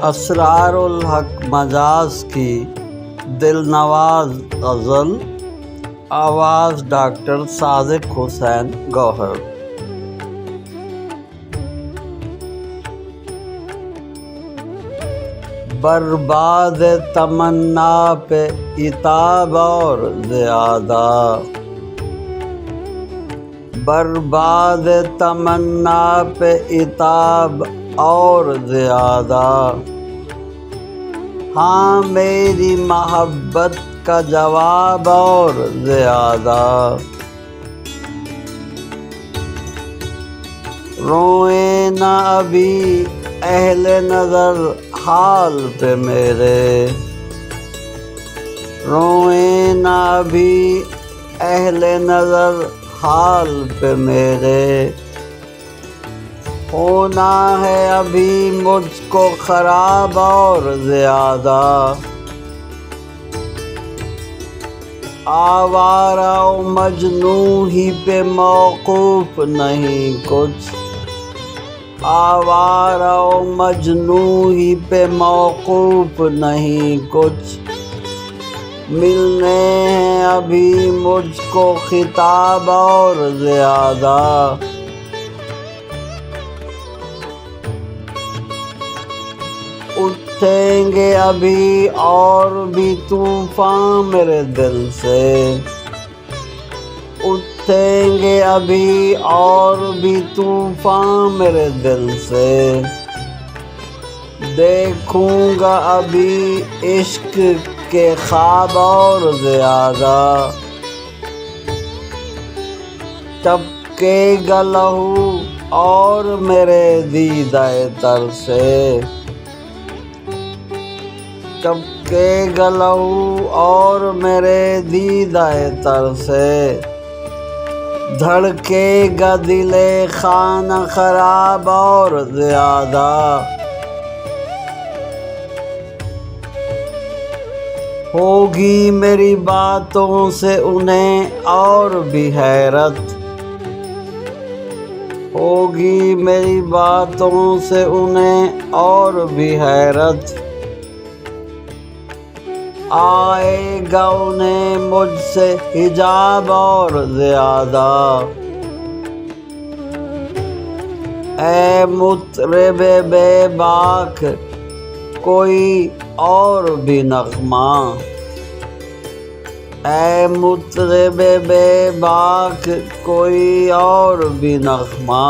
اسرار-الحق مجاز کی دل نواز غزل، آواز ڈاکٹر صادق حسین گوہر۔ برباد تمنا پہ عتاب اور زیادہ، برباد تمنا پہ عتاب اور زیادہ، ہاں میری محبت کا جواب اور زیادہ، روئیں نہ ابھی اہل نظر حال پہ میرے، روئیں نہ ابھی اہل نظر حال پہ میرے، ہونا ہے ابھی مجھ کو خراب اور زیادہ، آوارہ و مجنوں ہی پہ موقوف نہیں کچھ، آوارہ و مجنوں ہی پہ موقوف نہیں کچھ، ملنے ہیں ابھی مجھ کو خطاب اور زیادہ، اٹھیں گے ابھی اور بھی طوفان میرے دل سے، اٹھیں گے ابھی اور بھی طوفان میرے دل سے، دیکھوں گا ابھی عشق کے خواب اور زیادہ، ٹپکے گا لہو اور میرے دیدہ تر سے، ٹپکے گا لہو اور میرے دیدہ تر سے، دھڑکے گا دل خانہ خراب اور زیادہ، ہوگی میری باتوں سے انہیں اور بھی حیرت، ہوگی میری باتوں سے انہیں اور بھی حیرت، آئے گا انہیں مجھ سے حجاب اور زیادہ، اے مطرب بے باک کوئی اور بھی نغمہ، اے مطرب بے باک کوئی اور بھی نغمہ،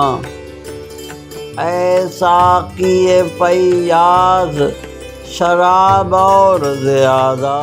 اے ساقی فیاض شراب اور زیادہ۔